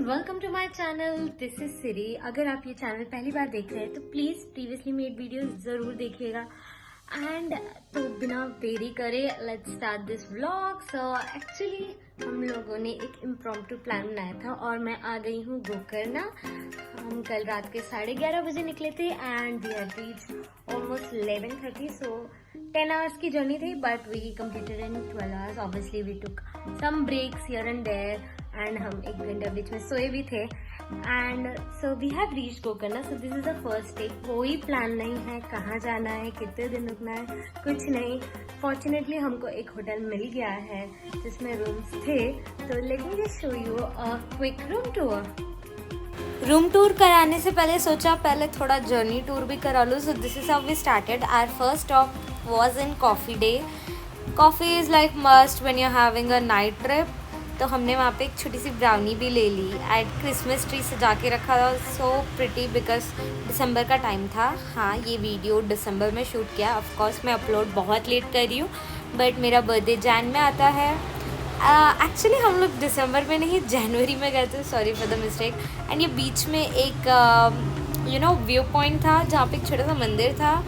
Welcome to my channel. This is Siri. अगर आप ये चैनल पहली बार देख रहे हैं तो प्लीज प्रीवियसली मेड वीडियोस जरूर देखिएगा। एंड तो बिना देरी करे let's start this vlog. So actually हम लोगों ने एक इम्प्रॉम्प्टू प्लान बनाया था और मैं आ गई हूँ गोकर्णा। हम कल रात के 11:30 बजे निकले थे and we have reached almost 11:30। So 10 hours की जर्नी थी but we completed in 12 hours। Obviously we took some breaks here and there and हम 1 घंटा बीच में सोए भी थे। And so we have reached Gokarna. So this is the first day. कोई प्लान नहीं है कहाँ जाना है, कितने दिन रुकना है, कुछ नहीं। फॉर्चुनेटली हमको एक होटल मिल गया है जिसमें रूम्स थे। तो let me just show you a quick room tour. Room tour कराने से पहले सोचा पहले थोड़ा जर्नी टूर भी करा लूँ। So this is how we started. Our first stop was in coffee day. Coffee is like must when you're having a night trip. तो हमने वहाँ पे एक छोटी सी ब्राउनी भी ले ली। एट क्रिसमस ट्री सजा के रखा था। सो प्रिटी बिकॉज दिसंबर का टाइम था। हाँ, ये वीडियो दिसंबर में शूट किया। ऑफ कोर्स मैं अपलोड बहुत लेट कर रही हूँ बट मेरा बर्थडे जैन में आता है। एक्चुअली हम लोग दिसंबर में नहीं जनवरी में गए थे। Sorry for the mistake. And ये बीच में एक व्यू पॉइंट था जहाँ पे एक छोटा सा मंदिर था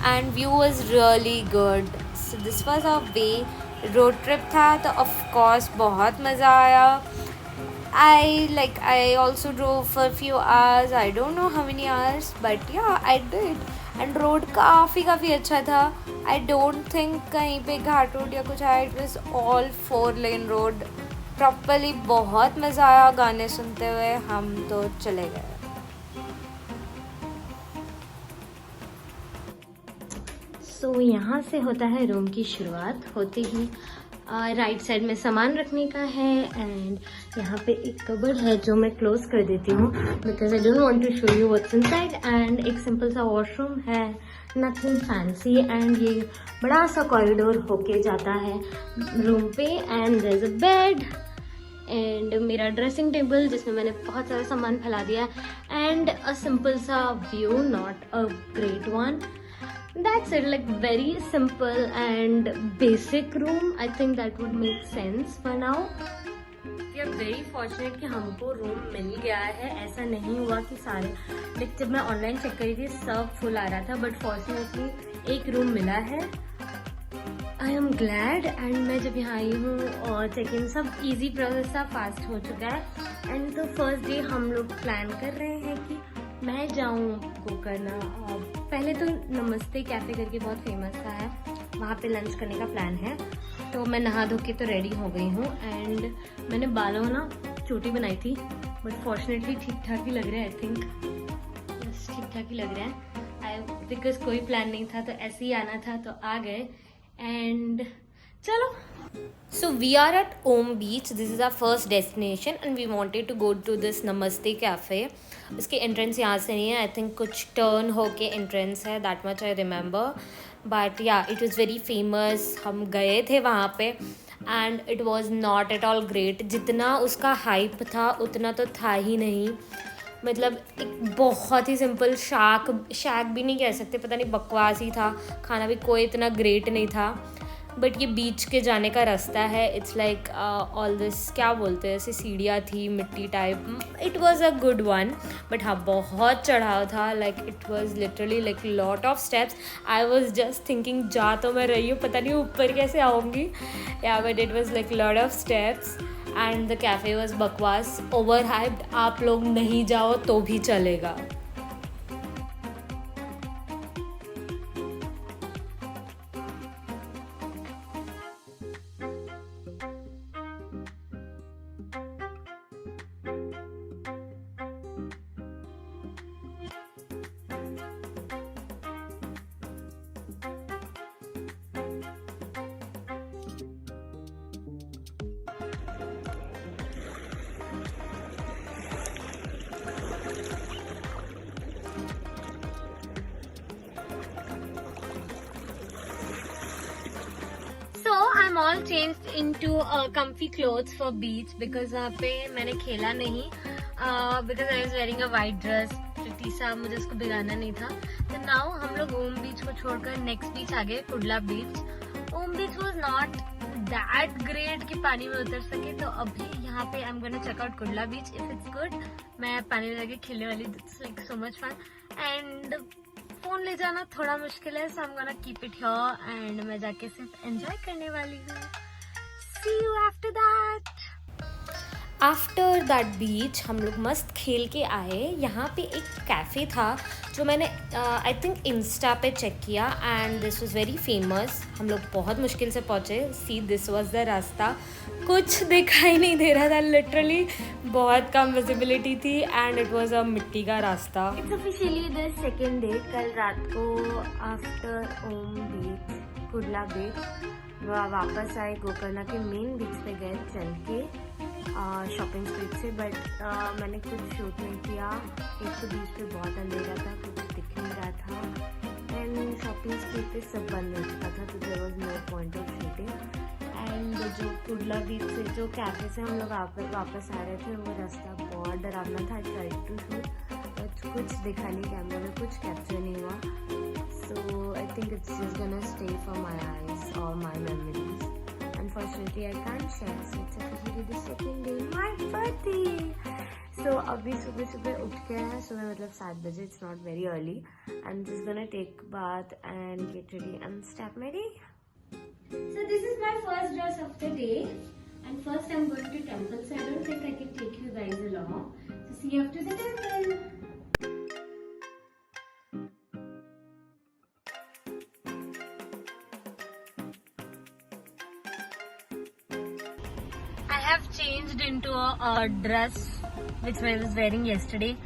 and view was really good. So this was our way road trip था तो of course बहुत मज़ा आया। I also drove for a few hours. I don't know how many hours but yeah I did. And road काफ़ी अच्छा था। I don't think कहीं पे घाट रोड या कुछ आया। It was all 4-lane road. Properly बहुत मज़ा आया। गाने सुनते हुए हम तो चले गए। तो यहाँ से होता है रूम की शुरुआत। होते ही राइट साइड में सामान रखने का है एंड यहाँ पे एक कबर्ड है जो मैं क्लोज कर देती हूँ because I don't want to show you what's inside. And एक सिंपल सा वॉशरूम है, नथिंग फैंसी। एंड ये बड़ा सा कॉरिडोर होके जाता है रूम पे। And there is a bed and मेरा ड्रेसिंग टेबल जिसमें मैंने बहुत सारा सामान फैला दिया एंड अ सिंपल सा view, not a great one. That's it, like very simple and basic room. I think that would make sense for now. We are very fortunate कि हमको रूम मिल गया है। ऐसा नहीं हुआ कि सारे जब मैं ऑनलाइन चेक करी थी सब फुल आ रहा था बट फॉर्चुनेटली एक रूम मिला है। I am glad. एंड मैं जब यहाँ आई हूँ और चेक इन सब इजी प्रोसेस था, फास्ट हो चुका है। एंड तो फर्स्ट डे हम लोग प्लान कर रहे हैं कि मैं जाऊँ गोकर्णा। पहले तो नमस्ते कैफ़े करके बहुत फेमस सा है, वहाँ पे लंच करने का प्लान है। तो मैं नहा धो के तो रेडी हो गई हूँ एंड मैंने बालों ना चोटी बनाई थी बट फॉर्चुनेटली ठीक ठाक ही लग रहा है। आई थिंक बस ठीक ठाक ही लग रहा है। बिकॉज कोई प्लान नहीं था तो ऐसे ही आना था तो आ गए। एंड चलो। So we are at Om Beach. This is our first destination and we wanted to go to this Namaste Cafe. इसके एंट्रेंस यहाँ से नहीं है। आई थिंक कुछ टर्न होके एंट्रेंस है, that much I remember. But या इट वॉज़ वेरी फेमस। हम गए थे वहाँ पे and it was not at all great. जितना उसका हाइप था उतना तो था ही नहीं। मतलब एक बहुत ही सिंपल शैक भी नहीं कह सकते, पता नहीं बकवास ही था। खाना भी कोई इतना ग्रेट नहीं था। बट ये बीच के जाने का रास्ता है। इट्स लाइक ऑल दिस क्या बोलते हैं, ऐसी सीढ़ियाँ थी मिट्टी type. It was a good one but हाँ बहुत चढ़ाव था। Like it was literally like lot of steps. I was just thinking जा तो मैं रही हूँ, पता नहीं ऊपर कैसे आऊँगी। या but it was like lot of steps and the cafe was बकवास, ओवर हाइप्ड। आप लोग नहीं जाओ तो भी चलेगा। I'm all changed into comfy clothes for beach because वहाँ पे मैंने खेला नहीं because I was wearing a white dress। प्रीति सा मुझे उसको भिगाना नहीं था। तो now हम लोग ओम बीच को छोड़कर नेक्स्ट बीच आ गए, Kudle beach. Om beach was not that great कि पानी में उतर सके। तो अभी यहाँ पे I am gonna check out Kudle beach if it's good. मैं पानी में जाके खेलने वाली, it's like so much fun. And phone ले जाना थोड़ा मुश्किल है, so I am gonna keep it here and मैं जाके सिर्फ एंजॉय करने वाली हूँ। See you after that. After that बीच हम लोग मस्त खेल के आए। यहाँ पे एक कैफ़े था जो मैंने आई थिंक इंस्टा पे चेक किया and this was very famous. हम लोग बहुत मुश्किल से पहुँचे। सी दिस वाज द रास्ता, कुछ दिखाई नहीं दे रहा था, लिटरली बहुत कम विजिबिलिटी थी एंड इट वाज अ मिट्टी का रास्ता। It's officially the second day. कल रात को आफ्टर ओम बीच, कुडला बीच, वापस आए गोकर्णा के मेन बीच पे गए चल के शॉपिंग स्ट्रीट से। बट मैंने कुछ शूट नहीं किया। एक तो बीच पे बहुत अंधेरा था, कुछ दिख नहीं रहा था एंड शॉपिंग स्ट्रीट पे सब बंद हो चुका था, तो there was no point of shooting. And जो कुडला बीच से, जो कैफे से हम लोग वापस आ रहे थे, वो रास्ता बहुत डरावना था। ट्राई टू शूट बट कुछ दिखा नहीं, कैमरे में कुछ कैप्चर नहीं हुआ। So I think it's just gonna stay for my eyes और my memories. Unfortunately, I can't share. So it's officially the second day, my birthday. So अभी सुबह उठ के हैं, सुबह मतलब 7 बजे. It's not very early. I'm just gonna take bath and get ready and start my day. So this is my first dress of the day. And first I'm going to temple. So I don't think I can take you guys along. So see you after the temple. I have changed into a dress which I was wearing yesterday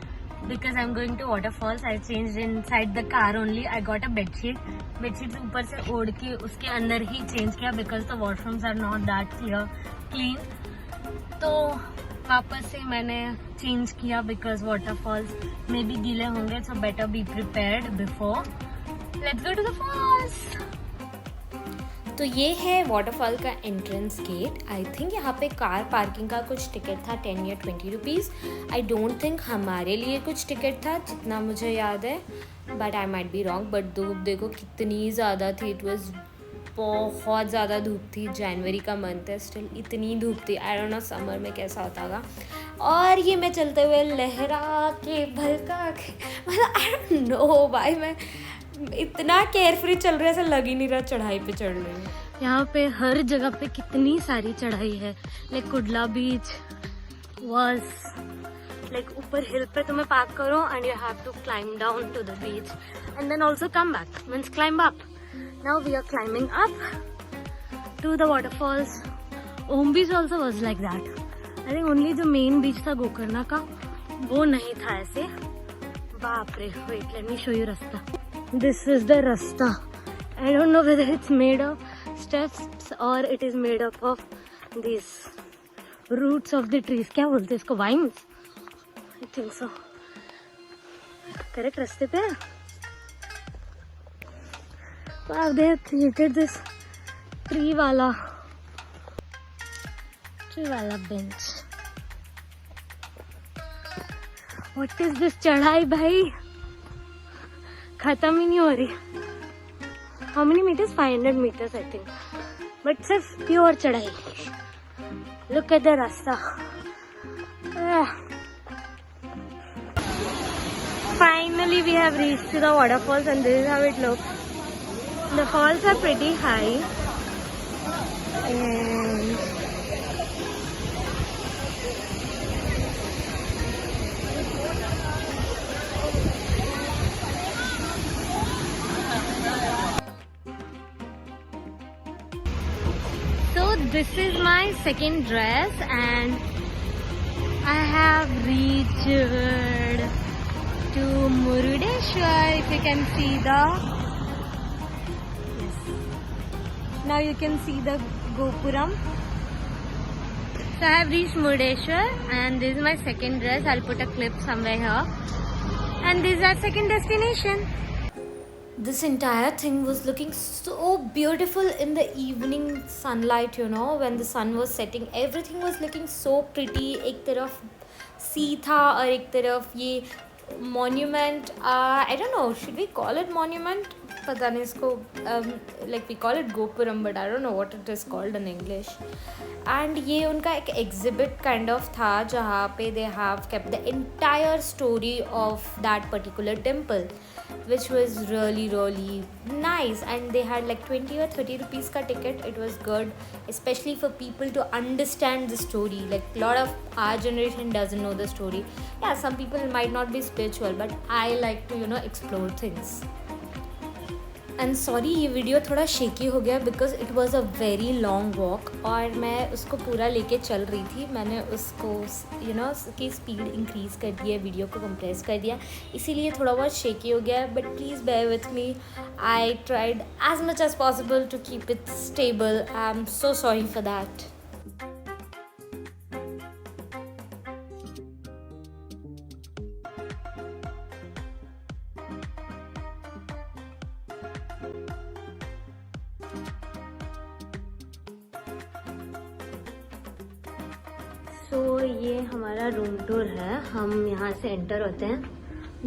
because I'm going to waterfalls. I changed inside the car only. I got a bedsheet. Bedsheet ऊपर से ओढ़ के उसके अंदर ही change किया because the washrooms are not that clean. तो वापस से मैंने change किया because waterfalls में भी गीले होंगे, so better be prepared before. Let's go to the falls. तो ये है वाटरफॉल का एंट्रेंस गेट। आई थिंक यहाँ पे कार पार्किंग का कुछ टिकट था 10 या 20 रुपीज़। आई डोंट थिंक हमारे लिए कुछ टिकट था जितना मुझे याद है, but I might be wrong. But धूप देखो कितनी ज़्यादा थी, इट वाज बहुत ज़्यादा धूप थी। जनवरी का मंथ है, स्टिल इतनी धूप थी। आई डोंट नो समर में कैसा होता होगा। और ये मैं चलते हुए लहरा के भलका के, मतलब आई डोंट नो भाई, मैं इतना केयरफ्री चल रहा है, ऐसा लग ही नहीं रहा चढ़ाई पे चढ़ रही हूँ। यहाँ पे हर जगह पे कितनी सारी चढ़ाई है। Like Kudle beach was like ऊपर हिल पे तुम्हें पार्क करो and you have to climb down to the beach and then also come back, means climb up. Now we are climbing up to the waterfalls. Om beach also was like that. I think only जो main beach था गोकर्णा का वो नहीं था ऐसे। बाप रे, wait let me show you रास्ता। This is the rasta. I don't know whether it's made of steps or it is made up of these roots of the trees. क्या बोलते हैं इसको, vines? I think so. Correct रास्ते पे है। Wow, they have created this tree वाला bench. What is this चढ़ाई भाई, खत्म ही नहीं हो रही। How many meters? 500 meters I think, but सिर्फ प्योर चढ़ाई। लुक एट द रास्ता। Finally we have reached to the waterfalls and this is how it looks. The falls are pretty high and this is my second dress and I have reached to Murudeshwar. If you can see the, yes, now you can see the Gopuram. So I have reached Murudeshwar and this is my second dress. I'll put a clip somewhere here and this is our second destination. This entire thing was looking so beautiful in the evening sunlight, you know, when the sun was setting. Everything was looking so pretty. एक तरफ सी था और एक तरफ ये monument. I don't know, should we call it monument? पता नहीं इसको, like we call it Gopuram, but I don't know what it is called in English. And ये उनका एक exhibit kind of था जहाँ पे they have kept the entire story of that particular temple, which was really really nice. And they had like 20 or 30 rupees ka ticket. It was good, especially for people to understand the story. Like a lot of our generation doesn't know the story. Yeah, some people might not be spiritual, but I like to explore things. And sorry ये video थोड़ा shaky हो गया because it was a very long walk और मैं उसको पूरा लेके चल रही थी. मैंने उसको उसकी स्पीड इंक्रीज़ कर दिया, वीडियो को कंप्रेस कर दिया, इसीलिए थोड़ा बहुत शेकी हो गया. But please bear with me. I tried as much as possible to keep it stable. I am so sorry for that. तो ये हमारा रूम टूर है. हम यहाँ से एंटर होते हैं.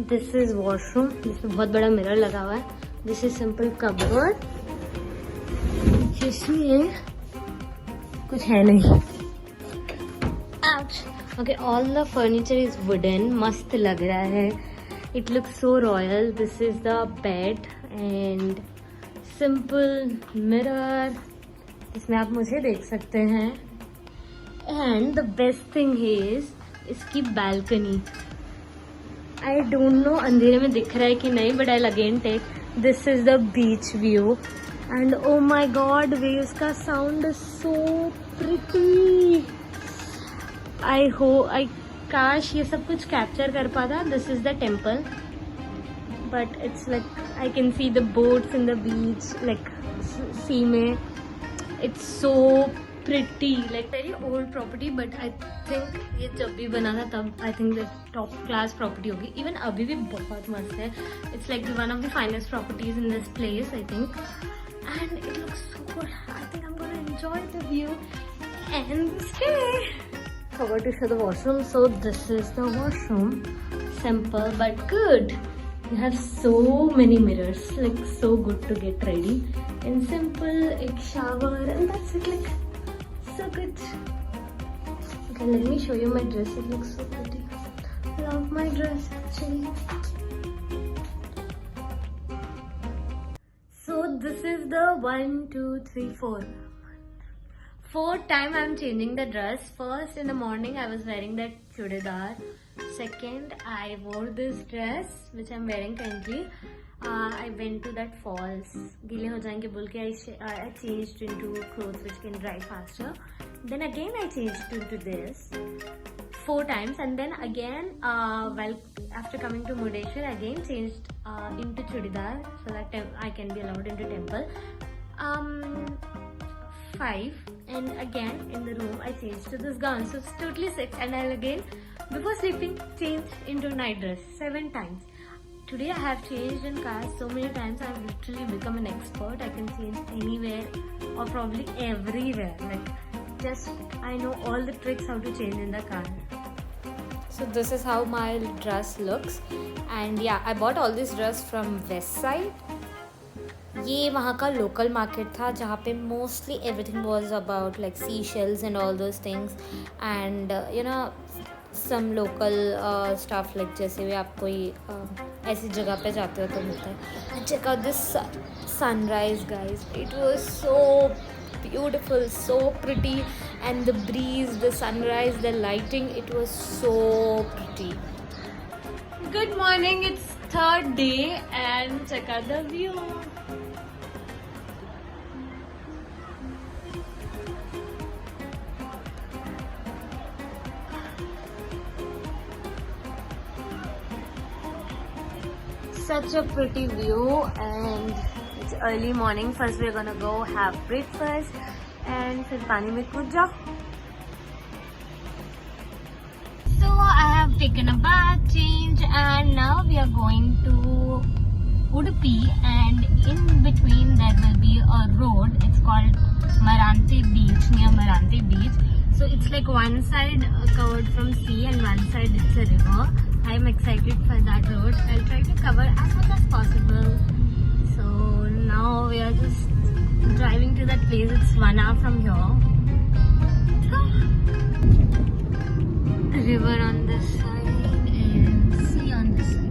दिस इज वॉशरूम जिसमें बहुत बड़ा मिरर लगा हुआ है. दिस इज सिंपल कबर्ड जिसमें कुछ है नहीं. Okay, all the furniture is wooden. मस्त लग रहा है. It looks so royal. This is the bed and simple mirror. इसमें आप मुझे देख सकते हैं. And the best thing is इसकी बालकनी. आई डोंट नो अंधेरे में दिख रहा है कि नहीं, but I again take. This is the beach view and oh my God, waves का sound is so pretty. I काश ये सब कुछ कैप्चर कर पाता. This is the temple, but it's like I can see the boats in the beach, like sea में. It's so pretty, like very old property, but I think ये जब भी बना था तब I think the top class property होगी. Even अभी भी बहुत मस्त है. It's like one of the finest properties in this place, I think, and it looks so good. I think I'm gonna enjoy the view and stay. Forgot to show the washroom. So this is the washroom. Simple but good. You have so many mirrors, like so good to get ready. And simple, एक shower, and that's it. Like so good. Okay, let me show you my dress. It looks so pretty. Love my dress actually. So this is the 1, 2, 3, 4th time I'm changing the dress. First in the morning I was wearing that chudidar. Second I wore this dress which I'm wearing currently. I went to that falls. गीले हो जाएंगे बोल के I changed into clothes which can dry faster. Then again I changed into this 4 times, and then again while after coming to Murdeshwar again changed into chudidar so that I can be allowed into temple. 5, and again in the room I changed to this gown, so it's totally 6. And I'll again before sleeping change into night dress 7 times. Today I have changed in cars so many times. I have literally become an expert. I can change anywhere or probably everywhere. Like just I know all the tricks how to change in the car. So this is how my dress looks. And yeah, I bought all this dress from West Side. ये वहाँ का local market था जहाँ पे mostly everything was about like sea shells and all those things and some local staff, like जैसे भी आप कोई ऐसी जगह पे जाते हो तो मिलता है. Check out this sunrise guys. It was so beautiful, so pretty, and the breeze, the sunrise, the lighting, it was so pretty. Good morning, it's 3rd day and check out the view. Such a pretty view, and it's early morning. First we're gonna go have breakfast and फिर पानी में कूद जाओ. So I have taken a bath, change, and now we are going to Udupi, and in between there will be a road. It's called Marante Beach, near Marante Beach. So it's like one side covered from sea and one side it's a river. I'm excited for that road. I'll try to cover as much as possible. So now we are just driving to that place. It's 1 hour from here. River on this side and sea on this side.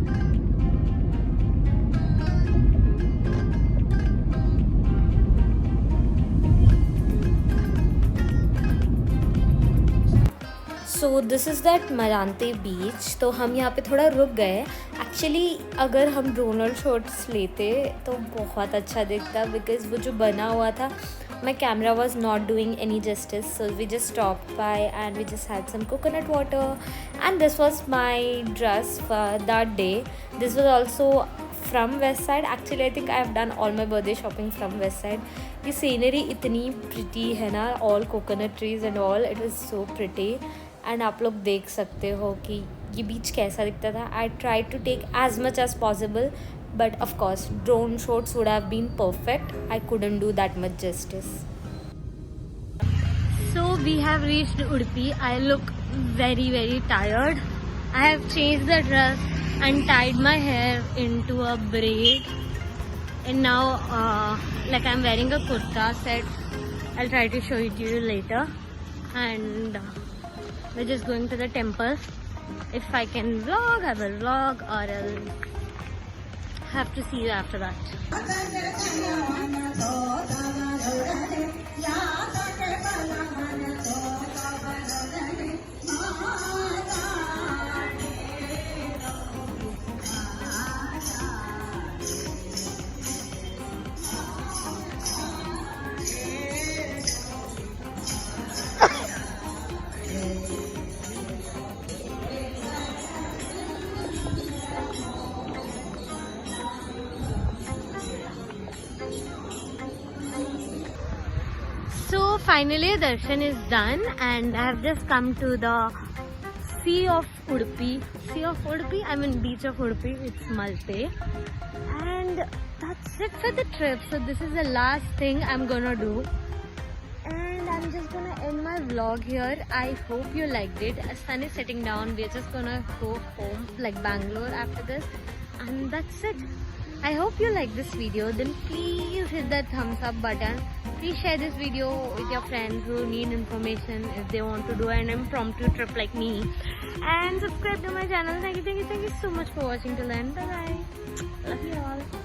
So this is that Maravanthe beach. तो हम यहाँ पे थोड़ा रुक गए. Actually अगर हम drone और शॉट्स लेते तो बहुत अच्छा दिखता, बिकॉज वो जो बना हुआ था, my camera was not doing any justice. So we just stopped by and we just had some coconut water, and this was my dress for that day. This was also from West Side. Actually I think I have done all my birthday shopping from West Side. ये scenery इतनी pretty है ना, all coconut trees and all. It was so pretty. And आप लोग देख सकते हो कि ये बीच कैसा दिखता था. I try to take as much as possible, but of course drone shots would have been perfect. I couldn't do that much justice. So we have reached Udupi. I look very tired. I have changed the dress and tied my hair into a braid, and now like I'm wearing a kurta set. I'll try to show it to you later. And we're just going to the temple. If I can vlog, I will vlog, or I'll have to see you after that. So finally darshan is done, and I have just come to the Sea of Udupi. Sea of Udupi? I mean beach of Udupi. It's Malte. And that's it for the trip. So this is the last thing I'm gonna do. And I'm just gonna end my vlog here. I hope you liked it. As sun is setting down, we're just gonna go home, like Bangalore after this. And that's it. I hope you like this video. Then please hit that thumbs up button. Please share this video with your friends who need information if they want to do an impromptu trip like me. And subscribe to my channel. Thank you so much for watching till the end. Bye bye. Love you all.